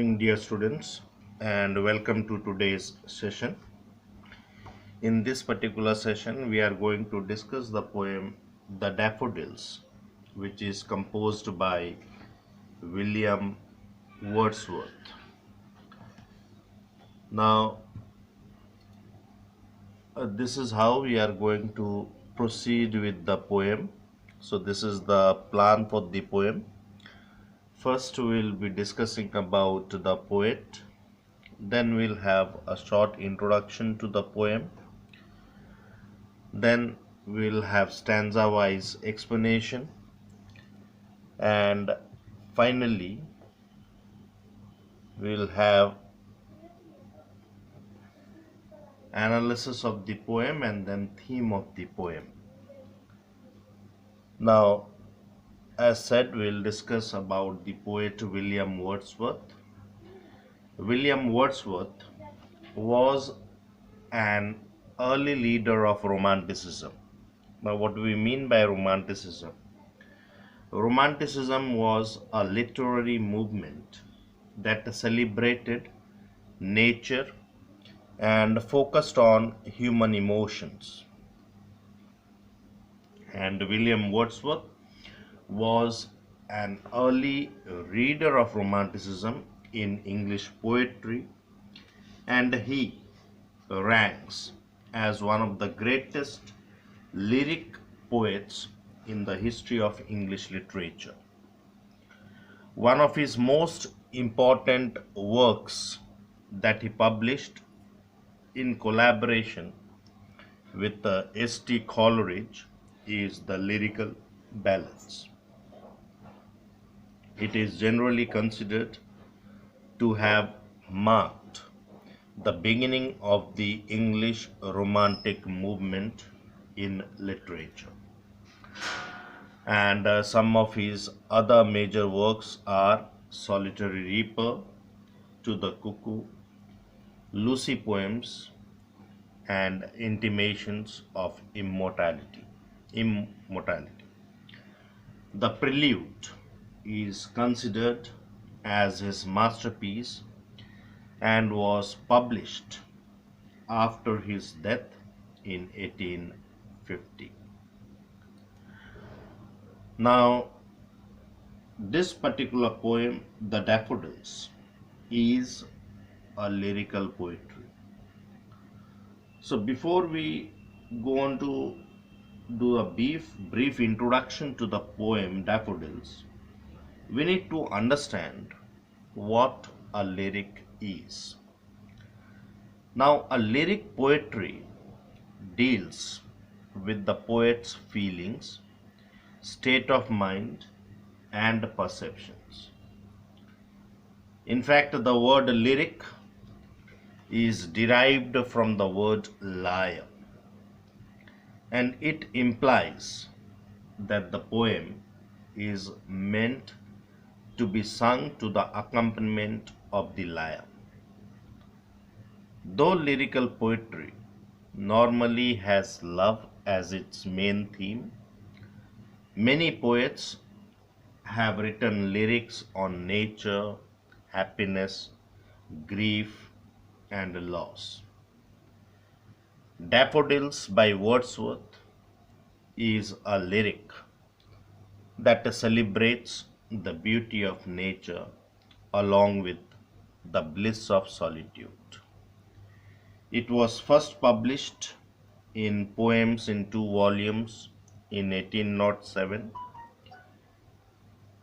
morning, dear students, and welcome to today's session. In this particular session, we are going to discuss the poem The Daffodils, which is composed by William Wordsworth. Now, this is how we are going to proceed with the poem. So, this is the plan for the poem. First, we'll be discussing about the poet. Then we'll have a short introduction to the poem. Then we'll have stanza-wise explanation. And finally, we'll have analysis of the poem and then theme of the poem. Now, as said, we'll discuss about the poet William Wordsworth. William Wordsworth was an early leader of Romanticism. Now, what do we mean by Romanticism? Romanticism was a literary movement that celebrated nature and focused on human emotions. And William Wordsworth was an early reader of Romanticism in English poetry, and he ranks as one of the greatest lyric poets in the history of English literature. One of his most important works that he published in collaboration with S.T. Coleridge is the Lyrical Ballads. It is generally considered to have marked the beginning of the English Romantic movement in literature. And some of his other major works are Solitary Reaper, To the Cuckoo, Lucy Poems, and Intimations of Immortality. The Prelude is considered as his masterpiece and was published after his death in 1850. Now, this particular poem, The Daffodils, is a lyrical poetry. So before we go on to do a brief introduction to the poem Daffodils, we need to understand what a lyric is. Now, a lyric poetry deals with the poet's feelings, state of mind, and perceptions. In fact, the word lyric is derived from the word lyre, and it implies that the poem is meant to be sung to the accompaniment of the lyre. Though lyrical poetry normally has love as its main theme, many poets have written lyrics on nature, happiness, grief, and loss. Daffodils by Wordsworth is a lyric that celebrates the beauty of nature along with the bliss of solitude. It was first published in Poems in 2 volumes in 1807,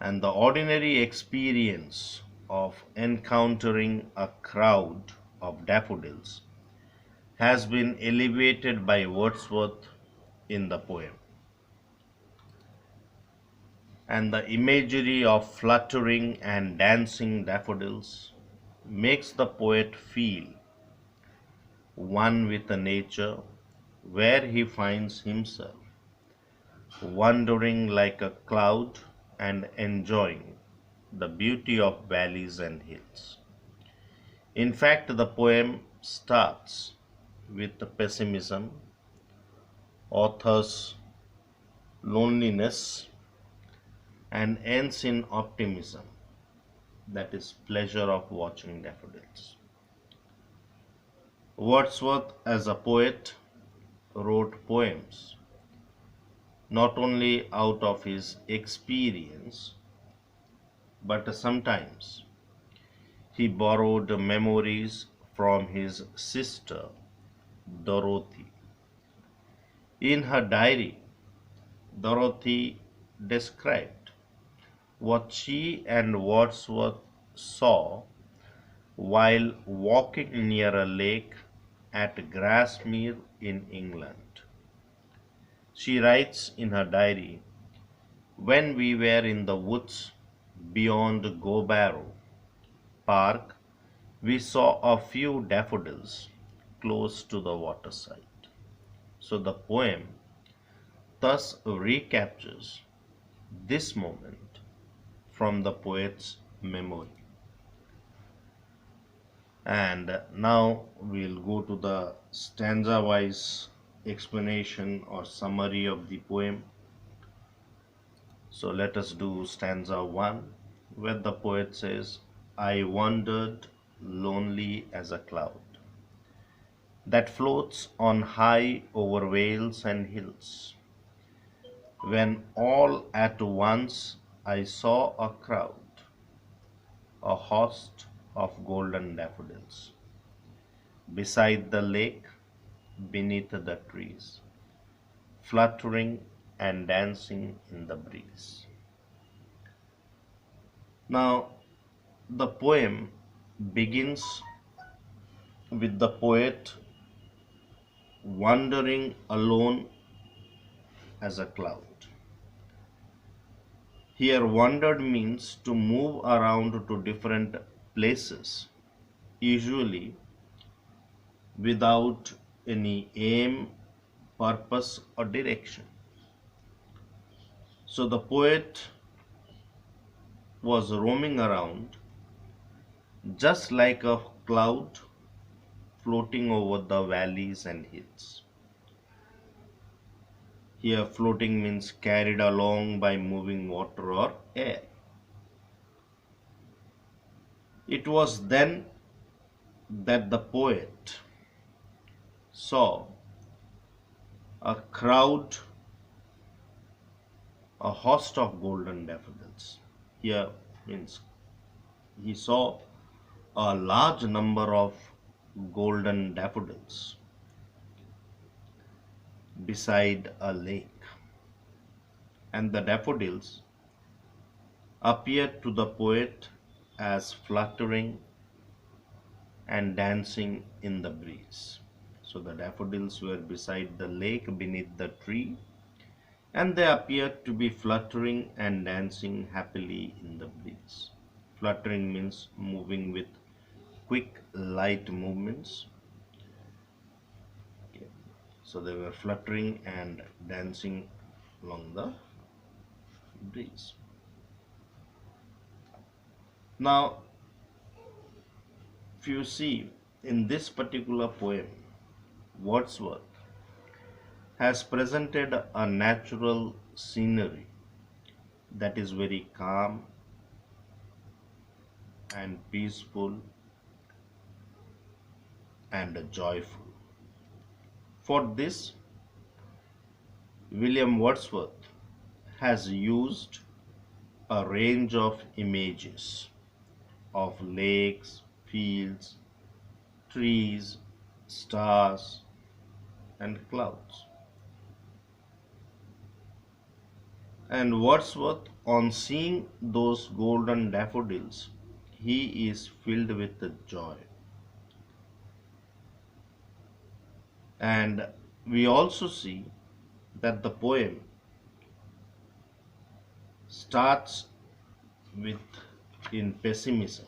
and the ordinary experience of encountering a crowd of daffodils has been elevated by Wordsworth in the poem. And the imagery of fluttering and dancing daffodils makes the poet feel one with the nature, where he finds himself wandering like a cloud and enjoying the beauty of valleys and hills. In fact, the poem starts with pessimism, author's loneliness, and ends in optimism. that is pleasure of watching daffodils. Wordsworth, as a poet, wrote poems not only out of his experience, but sometimes he borrowed memories from his sister Dorothy. In her diary, Dorothy described what she and Wordsworth saw while walking near a lake at Grasmere in England. She writes in her diary, when we were in the woods beyond Gobaro Park, we saw a few daffodils close to the waterside. So the poem thus recaptures this moment from the poet's memory. And now we'll go to the stanza wise explanation or summary of the poem. So let us do stanza 1, where the poet says, I wandered lonely as a cloud that floats on high over vales and hills, when all at once I saw a crowd, a host of golden daffodils, beside the lake, beneath the trees, fluttering and dancing in the breeze. Now, the poem begins with the poet wandering alone as a cloud. Here, wandered means to move around to different places, usually without any aim, purpose, or direction. So the poet was roaming around just like a cloud floating over the valleys and hills. Here, floating means carried along by moving water or air. It was then that the poet saw a crowd, a host of golden daffodils. Here means he saw a large number of golden daffodils beside a lake, and the daffodils appeared to the poet as fluttering and dancing in the breeze. So the daffodils were beside the lake beneath the tree, and they appeared to be fluttering and dancing happily in the breeze. Fluttering means moving with quick, light movements. Okay. So they were fluttering and dancing along the breeze. Now, if you see in this particular poem, Wordsworth has presented a natural scenery that is very calm and peaceful and joyful. For this, William Wordsworth has used a range of images of lakes, fields, trees, stars, and clouds. And Wordsworth, on seeing those golden daffodils, he is filled with joy. And we also see that the poem starts with in pessimism.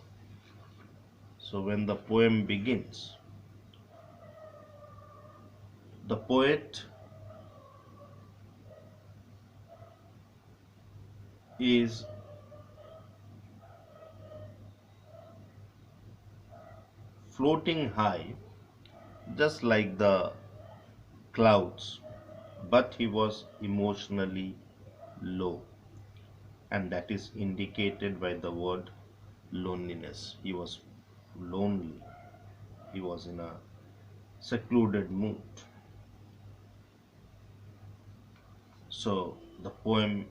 So when the poem begins, the poet is floating high just like the clouds, but he was emotionally low, and that is indicated by the word loneliness. He was lonely. He was in a secluded mood. So the poem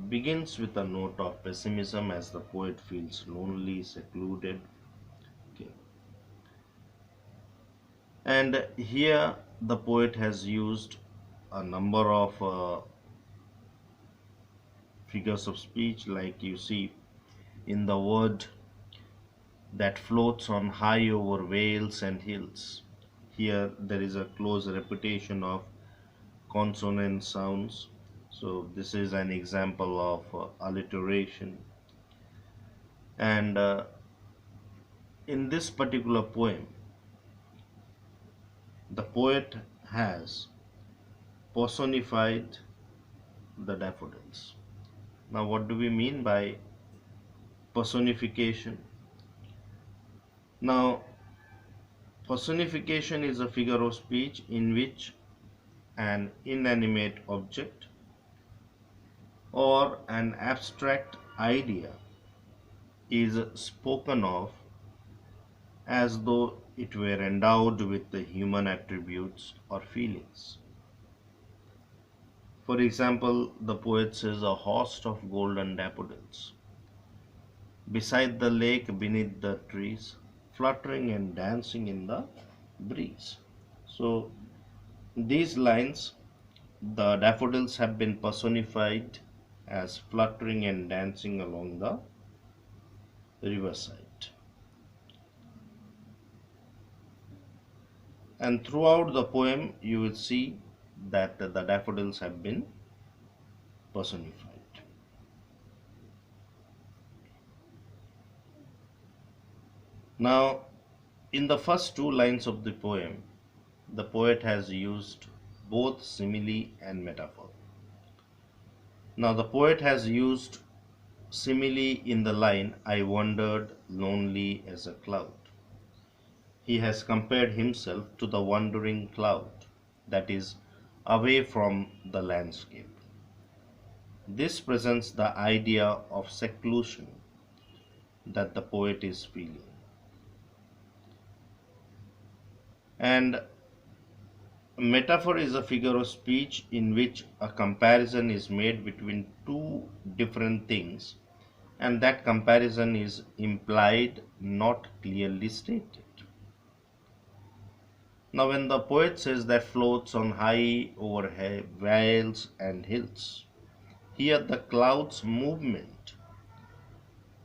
begins with a note of pessimism as the poet feels lonely, secluded. Okay. And here the poet has used a number of figures of speech, like you see in the word that floats on high over vales and hills. Here there is a close repetition of consonant sounds. So this is an example of alliteration. And in this particular poem, the poet has personified the daffodils. Now, what do we mean by personification? Now, personification is a figure of speech in which an inanimate object or an abstract idea is spoken of as though it were endowed with the human attributes or feelings. For example, the poet says, a host of golden daffodils beside the lake, beneath the trees, fluttering and dancing in the breeze. So, these lines, the daffodils have been personified as fluttering and dancing along the riverside. And throughout the poem, you will see that the daffodils have been personified. Now, in the first two lines of the poem, the poet has used both simile and metaphor. Now, the poet has used simile in the line, I wandered lonely as a cloud. He has compared himself to the wandering cloud that is away from the landscape. This presents the idea of seclusion that the poet is feeling. And metaphor is a figure of speech in which a comparison is made between two different things, and that comparison is implied, not clearly stated. Now, when the poet says that floats on high over vales and hills, here the cloud's movement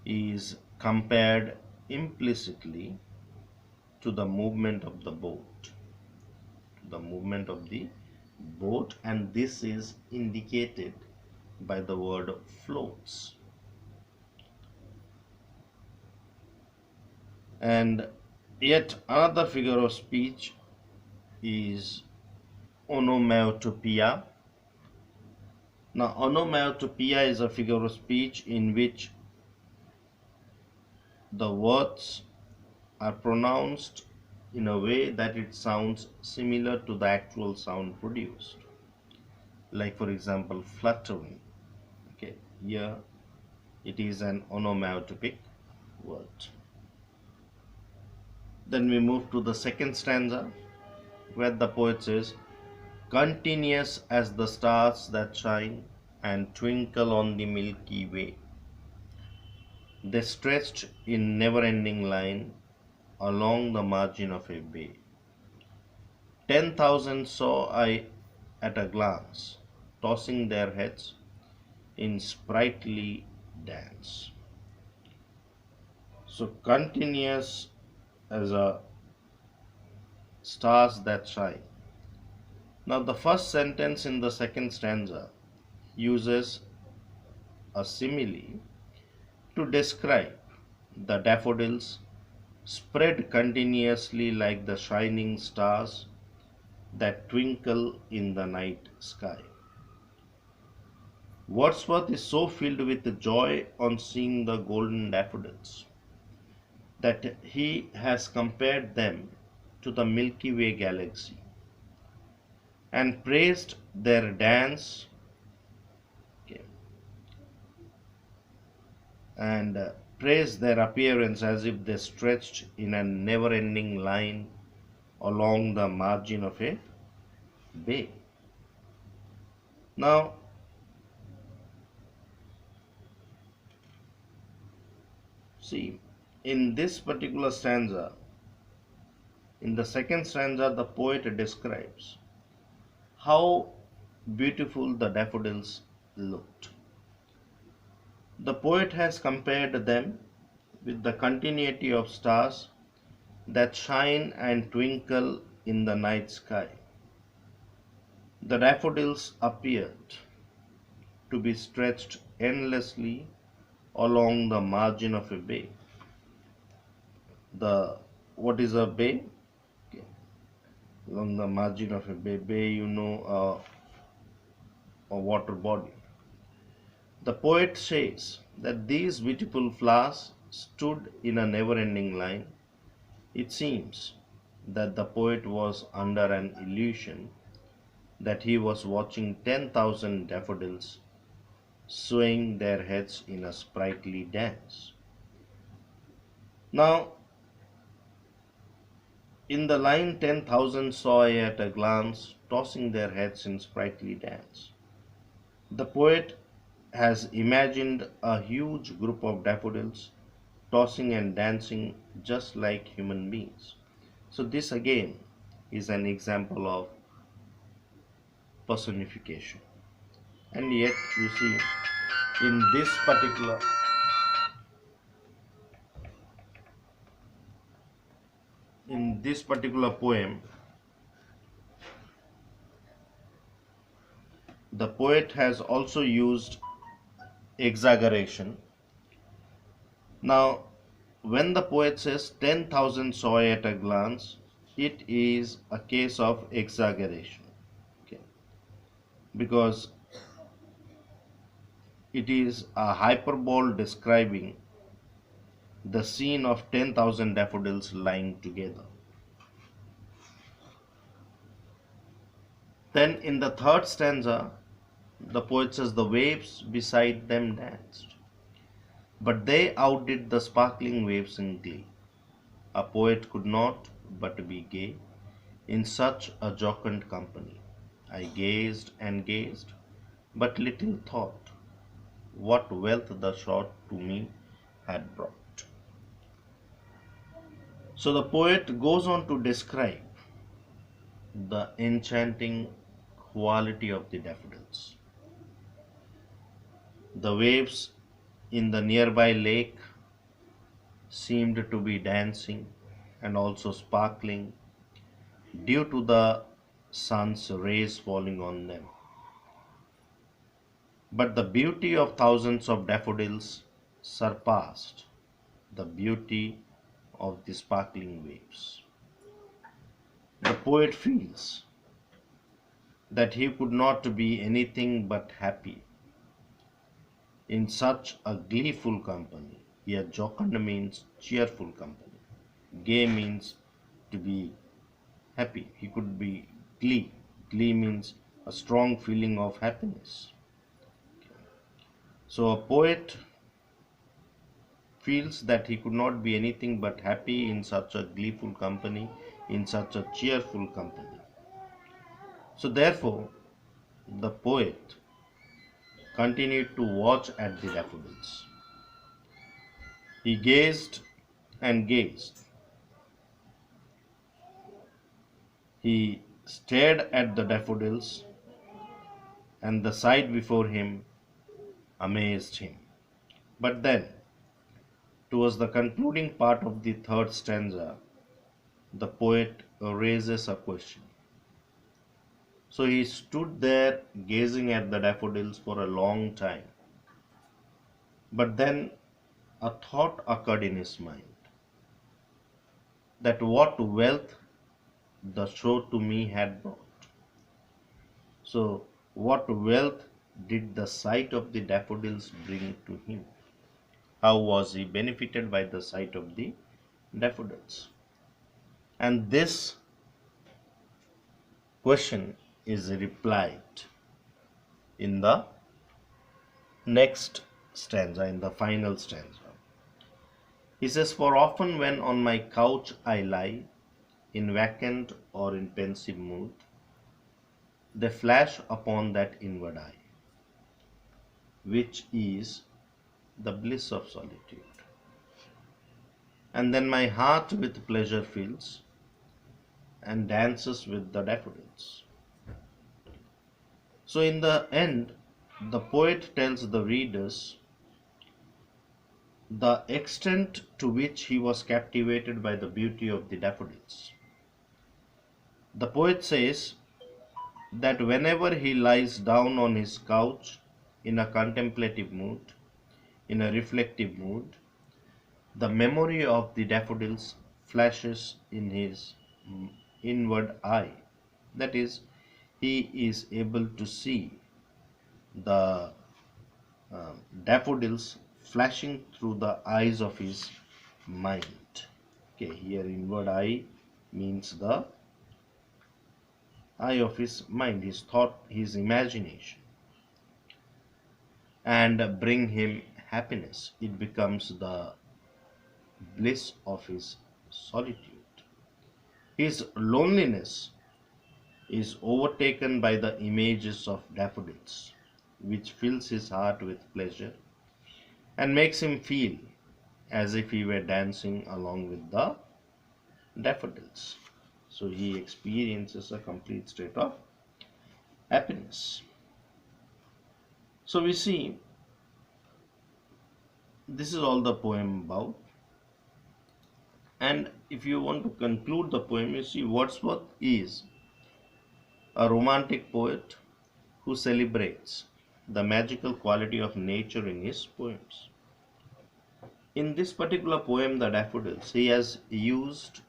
is compared implicitly to the movement of the boat. The movement of the boat, and this is indicated by the word floats. And yet another figure of speech is onomatopoeia. Now, onomatopoeia is a figure of speech in which the words are pronounced in a way that it sounds similar to the actual sound produced. Like, for example, fluttering. Okay, here it is an onomatopoeic word. Then we move to the second stanza, where the poet says, continuous as the stars that shine and twinkle on the Milky Way, they stretched in never-ending line along the margin of a bay. 10,000 saw I at a glance, tossing their heads in sprightly dance. So continuous as a stars that shine. Now the first sentence in the second stanza uses a simile to describe the daffodils spread continuously like the shining stars that twinkle in the night sky. Wordsworth is so filled with joy on seeing the golden daffodils that he has compared them to the Milky Way galaxy and praised their dance. Okay. And praised their appearance as if they stretched in a never ending line along the margin of a bay. Now, see, in this particular stanza, in the second stanza, the poet describes how beautiful the daffodils looked. The poet has compared them with the continuity of stars that shine and twinkle in the night sky. The daffodils appeared to be stretched endlessly along the margin of a bay. The what is a bay? Okay. Along the margin of a bay. Bay, a water body. The poet says that these beautiful flowers stood in a never-ending line. It seems that the poet was under an illusion that he was watching 10,000 daffodils swaying their heads in a sprightly dance. Now, in the line 10,000 saw at a glance, tossing their heads in sprightly dance. The poet has imagined a huge group of daffodils tossing and dancing just like human beings. So, this again is an example of personification. And yet, you see, in this particular poem, the poet has also used exaggeration. Now, when the poet says 10,000 saw at a glance, it is a case of exaggeration. Okay. Because it is a hyperbole describing the scene of 10,000 daffodils lying together. Then in the third stanza, the poet says the waves beside them danced, but they outdid the sparkling waves in glee. A poet could not but be gay in such a jocund company. I gazed and gazed, but little thought what wealth the shot to me had brought. So the poet goes on to describe the enchanting quality of the daffodils. The waves in the nearby lake seemed to be dancing and also sparkling due to the sun's rays falling on them. But the beauty of thousands of daffodils surpassed the beauty of the sparkling waves. The poet feels that he could not be anything but happy in such a gleeful company. Here, jocund means cheerful company. Gay means to be happy. He could be glee. Glee means a strong feeling of happiness. So, a poet feels that he could not be anything but happy in such a gleeful company, in such a cheerful company. So, therefore, the poet continued to watch at the daffodils. He gazed and gazed. He stared at the daffodils, and the sight before him amazed him. But then, towards the concluding part of the third stanza, the poet raises a question. So he stood there gazing at the daffodils for a long time. But then a thought occurred in his mind that what wealth the show to me had brought. So, what wealth did the sight of the daffodils bring to him? How was he benefited by the sight of the daffodils? And this question is replied in the next stanza, in the final stanza. He says, "For often when on my couch I lie, in vacant or in pensive mood, they flash upon that inward eye, which is the bliss of solitude. And then my heart with pleasure fills and dances with the daffodils." So, in the end, the poet tells the readers the extent to which he was captivated by the beauty of the daffodils. The poet says that whenever he lies down on his couch in a contemplative mood, in a reflective mood, the memory of the daffodils flashes in his inward eye. That is, he is able to see the daffodils flashing through the eyes of his mind. Okay, here inward eye means the eye of his mind, his thought, his imagination, and bring him happiness. It becomes the bliss of his solitude. His loneliness is overtaken by the images of daffodils, which fills his heart with pleasure and makes him feel as if he were dancing along with the daffodils. So he experiences a complete state of happiness. So we see this is all the poem about. And if you want to conclude the poem, you see Wordsworth is a romantic poet who celebrates the magical quality of nature in his poems. In this particular poem, The Daffodils, he has used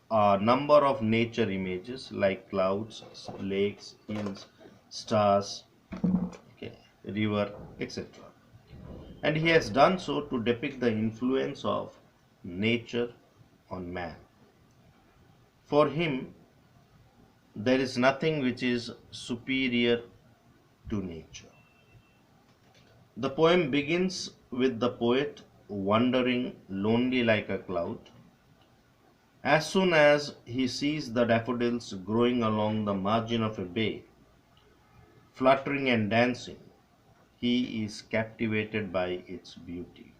a number of nature images like clouds, lakes, hills, stars, okay, river, etc. And he has done so to depict the influence of nature on man. For him, there is nothing which is superior to nature. The poem begins with the poet wandering lonely like a cloud. As soon as he sees the daffodils growing along the margin of a bay, fluttering and dancing, he is captivated by its beauty.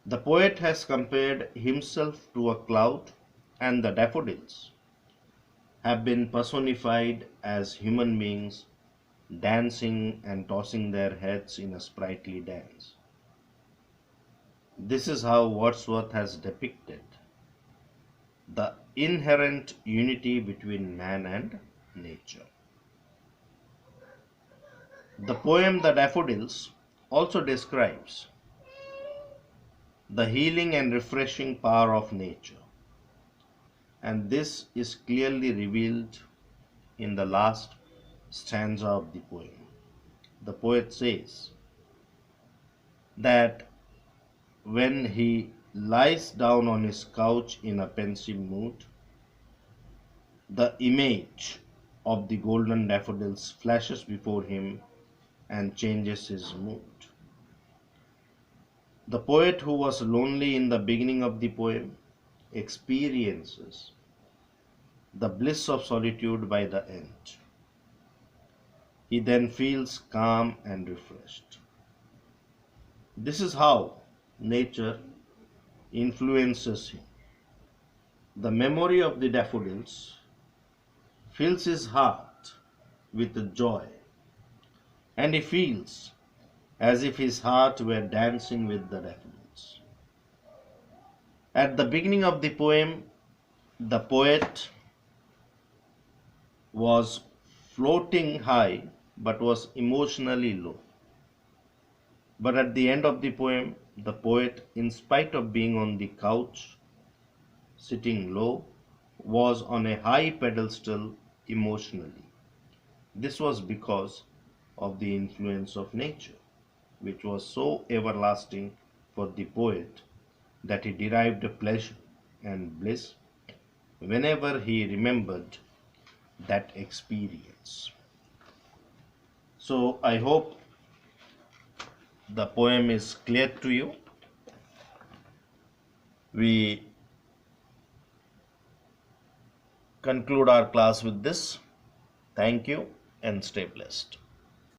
The poet has compared himself to a cloud, and the daffodils have been personified as human beings dancing and tossing their heads in a sprightly dance. This is how Wordsworth has depicted the inherent unity between man and nature. The poem The Daffodils also describes the healing and refreshing power of nature, and this is clearly revealed in the last stanza of the poem. The poet says that when he lies down on his couch in a pensive mood, the image of the golden daffodils flashes before him and changes his mood. The poet, who was lonely in the beginning of the poem, experiences the bliss of solitude by the end. He then feels calm and refreshed. This is how nature influences him. The memory of the daffodils fills his heart with joy, and he feels as if his heart were dancing with the daffodils. At the beginning of the poem, the poet was floating high but was emotionally low. But at the end of the poem, the poet, in spite of being on the couch, sitting low, was on a high pedestal emotionally. This was because of the influence of nature, which was so everlasting for the poet that he derived pleasure and bliss whenever he remembered that experience. So I hope the poem is clear to you. We conclude our class with this. Thank you and stay blessed.